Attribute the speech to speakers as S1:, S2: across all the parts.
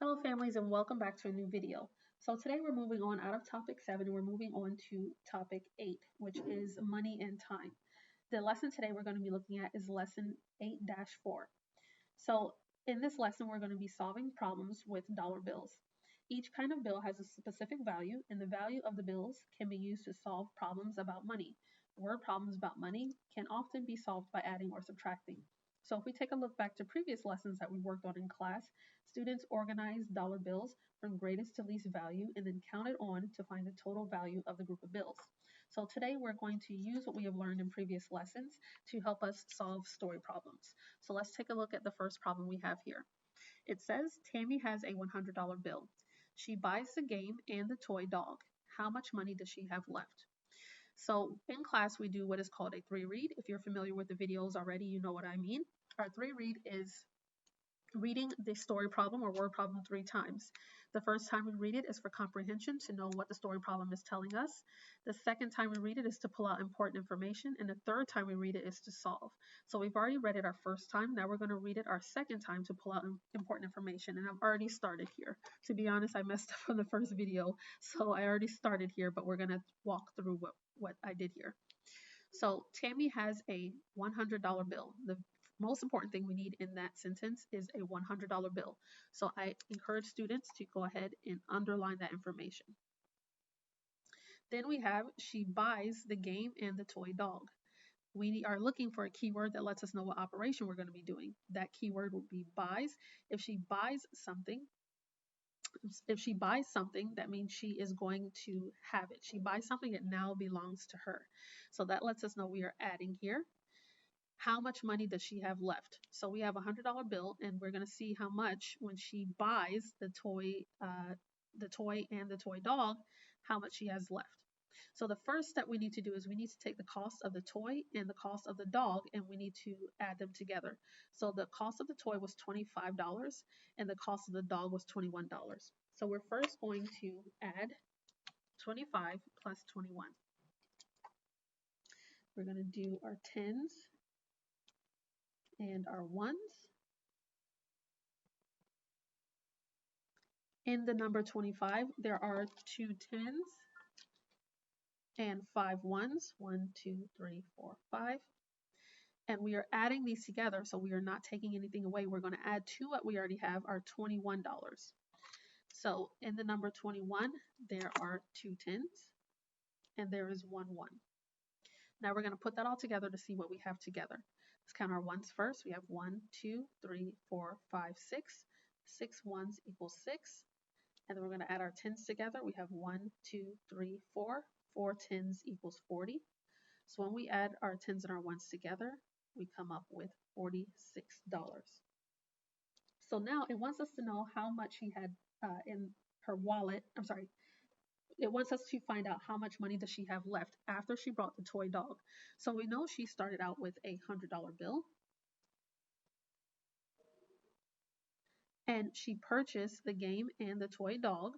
S1: Hello families and welcome back to a new video. So today we're moving on out of topic 7 and we're moving on to topic 8, which is money and time. The lesson today we're going to be looking at is lesson 8-4. So in this lesson we're going to be solving problems with dollar bills. Each kind of bill has a specific value and the value of the bills can be used to solve problems about money. Word problems about money can often be solved by adding or subtracting. So if we take a look back to previous lessons that we worked on in class, students organized dollar bills from greatest to least value and then counted on to find the total value of the group of bills. So today we're going to use what we have learned in previous lessons to help us solve story problems. So let's take a look at the first problem we have here. It says Tammy has a $100 bill. She buys the game and the toy dog. How much money does she have left? So in class, we do what is called a three read. If you're familiar with the videos already, you know what I mean. Our three read is reading the story problem or word problem 3 times. The first time we read it is for comprehension, to know what the story problem is telling us. The second time we read it is to pull out important information. And the third time we read it is to solve. So we've already read it our first time. Now we're going to read it our second time to pull out important information. And I've already started here. To be honest, I messed up on the first video. So I already started here, but we're going to walk through what I did here. So Tammy has a $100 bill. The most important thing we need in that sentence is a $100 bill. So I encourage students to go ahead and underline that information. Then we have she buys the game and the toy dog. We are looking for a keyword that lets us know what operation we're going to be doing. That keyword will be buys. If she buys something, that means she is going to have it. She buys something, it now belongs to her. So that lets us know we are adding here. How much money does she have left? So we have a $100 bill, and we're going to see how much when she buys the toy and the toy dog, how much she has left. So the first step we need to do is we need to take the cost of the toy and the cost of the dog, and we need to add them together. So the cost of the toy was $25 and the cost of the dog was $21. So we're first going to add 25 plus 21. We're going to do our tens and our ones. In the number 25, there are 2 tens and 5 ones. 1, 2, 3, 4, 5. And we are adding these together, so we are not taking anything away. We're going to add to what we already have, our $21. So in the number 21, there are 2 tens and there is 1 1. Now we're going to put that all together to see what we have together. Let's count our ones first. We have 1, 2, 3, 4, 5, 6. 6 ones equals 6. And then we're going to add our tens together. We have 1, 2, 3, 4. 4 tens equals 40. So when we add our tens and our ones together, we come up with $46. So now it wants us to know how much she had in her wallet. It wants us to find out how much money does she have left after she bought the toy dog. So we know she started out with a $100 bill. And she purchased the game and the toy dog.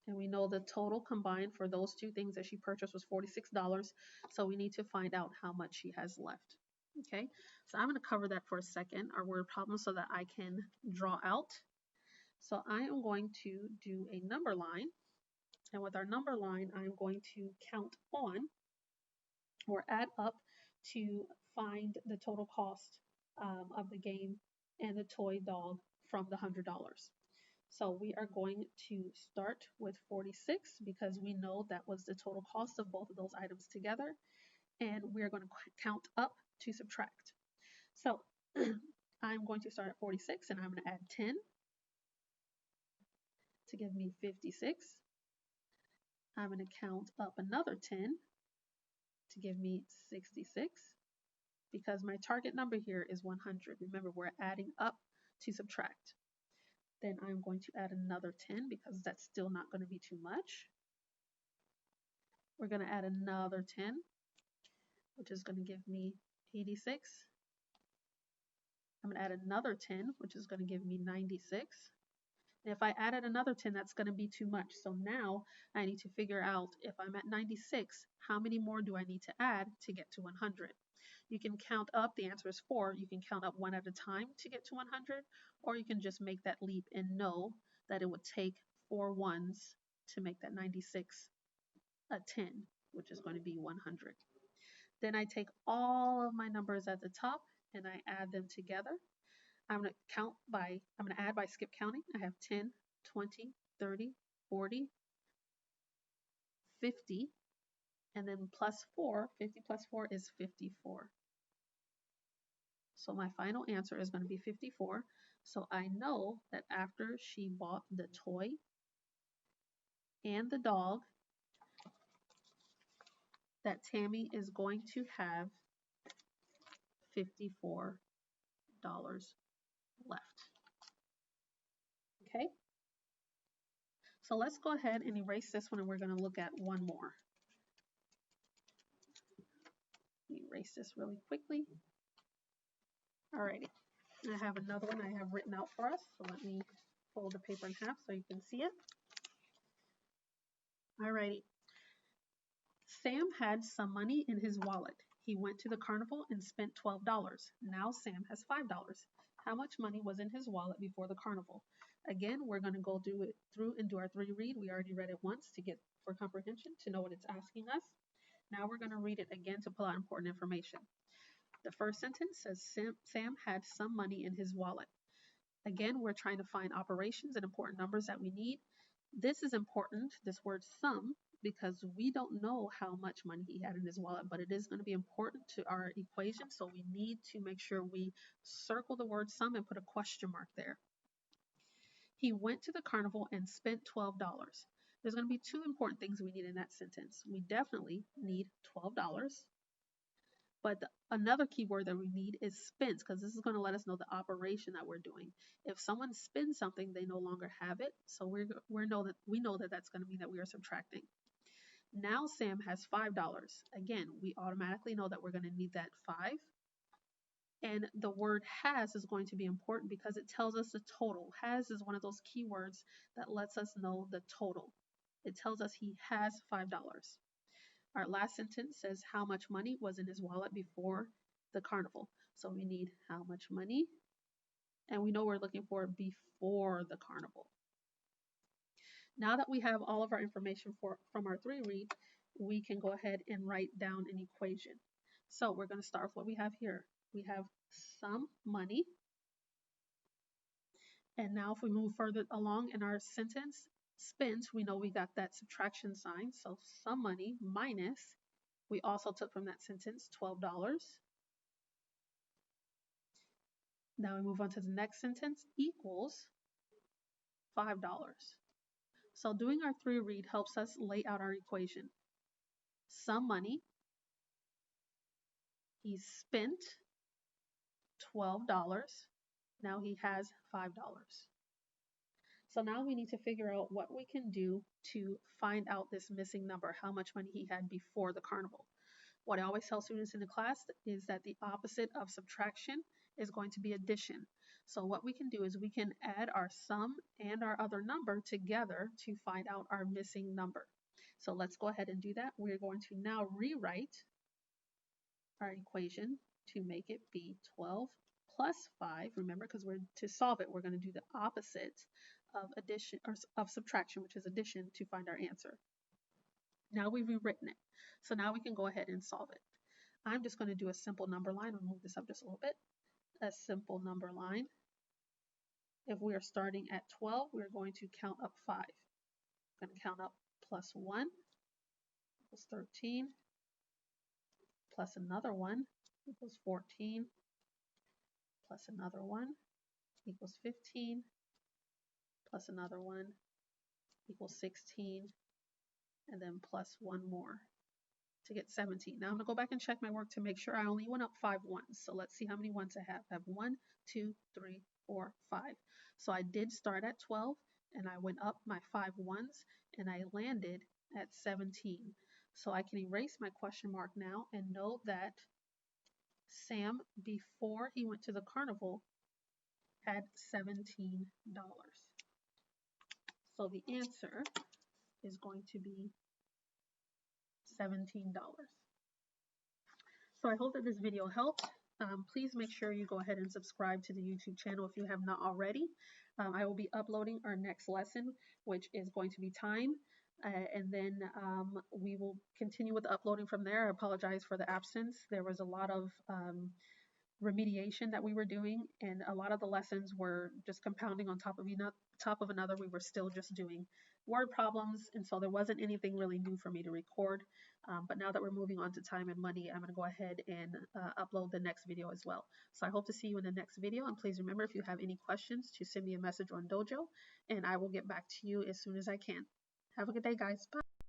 S1: And we know the total combined for those two things that she purchased was $46. So we need to find out how much she has left. Okay, so I'm going to cover that for a second, our word problem, so that I can draw out. So I am going to do a number line. And with our number line, I'm going to count on or add up to find the total cost of the game and the toy dog from the $100. So we are going to start with 46 because we know that was the total cost of both of those items together. And we're going to count up to subtract. So I'm going to start at 46 and I'm going to add 10 to give me 56. I'm going to count up another 10 to give me 66 because my target number here is 100. Remember, we're adding up to subtract. Then I'm going to add another 10 because that's still not going to be too much. We're going to add another 10, which is going to give me 86. I'm going to add another 10, which is going to give me 96. And if I added another 10, that's going to be too much. So now I need to figure out if I'm at 96, how many more do I need to add to get to 100? You can count up, the answer is 4. You can count up one at a time to get to 100, or you can just make that leap and know that it would take 4 ones to make that 96 a 10, which is going to be 100. Then I take all of my numbers at the top and I add them together. I'm going to add by skip counting. I have 10, 20, 30, 40, 50, and then plus 4, 50 plus 4 is 54. So my final answer is going to be 54. So I know that after she bought the toy and the dog, that Tammy is going to have $54 left. Okay? So let's go ahead and erase this one, and we're going to look at one more. Erase this really quickly. Alrighty, I have another one I have written out for us. So let me fold the paper in half so you can see it. Alrighty. Sam had some money in his wallet. He went to the carnival and spent $12. Now Sam has $5. How much money was in his wallet before the carnival? Again, we're going to go through and do our 3 read. We already read it once to get for comprehension, to know what it's asking us. Now we're going to read it again to pull out important information. The first sentence says Sam had some money in his wallet. Again, we're trying to find operations and important numbers that we need. This is important, this word some, because we don't know how much money he had in his wallet, but it is going to be important to our equation, so we need to make sure we circle the word some and put a question mark there. He went to the carnival and spent $12. There's going to be 2 important things we need in that sentence. We definitely need $12. But another key word that we need is spent, because this is going to let us know the operation that we're doing. If someone spends something, they no longer have it. So we know that that's going to mean that we are subtracting. Now Sam has $5. Again, we automatically know that we're going to need that 5. And the word has is going to be important because it tells us the total. Has is one of those keywords that lets us know the total. It tells us he has $5. Our last sentence says how much money was in his wallet before the carnival. So we need how much money, and we know we're looking for before the carnival. Now that we have all of our information from our 3 read, we can go ahead and write down an equation. So we're going to start with what we have here. We have some money. And now if we move further along in our sentence, spent, we know we got that subtraction sign. So some money minus, we also took from that sentence $12. Now we move on to the next sentence, equals $5. So doing our 3 read helps us lay out our equation. Some money, he spent $12. Now he has $5. So now we need to figure out what we can do to find out this missing number, how much money he had before the carnival. What I always tell students in the class is that the opposite of subtraction is going to be addition. So what we can do is we can add our sum and our other number together to find out our missing number. So let's go ahead and do that. We're going to now rewrite our equation to make it be 12 plus 5. Remember, because to solve it, we're going to do the opposite of addition or of subtraction, which is addition, to find our answer. Now we've rewritten it. So now we can go ahead and solve it. I'm just going to do a simple number line. I'll move this up just a little bit. A simple number line. If we are starting at 12, we're going to count up 5. We're going to count up plus 1 equals 13, plus another 1 equals 14, plus another 1 equals 15, plus another 1 equals 16, and then plus 1 more to get 17. Now I'm going to go back and check my work to make sure I only went up 5 ones. So let's see how many ones I have. I have 1, 2, 3, 4, 5. So I did start at 12 and I went up my 5 ones and I landed at 17. So I can erase my question mark now and know that Sam, before he went to the carnival, had $17. So the answer is going to be $17. So I hope that this video helped. Please make sure you go ahead and subscribe to the YouTube channel if you have not already. I will be uploading our next lesson, which is going to be time. And then we will continue with uploading from there. I apologize for the absence. There was a lot of remediation that we were doing, and a lot of the lessons were just compounding on top of another. We were still just doing word problems, and so there wasn't anything really new for me to record. But now that we're moving on to time and money, I'm going to go ahead and upload the next video as well. So I hope to see you in the next video, and please remember, if you have any questions, to send me a message on Dojo, and I will get back to you as soon as I can. Have a good day, guys. Bye.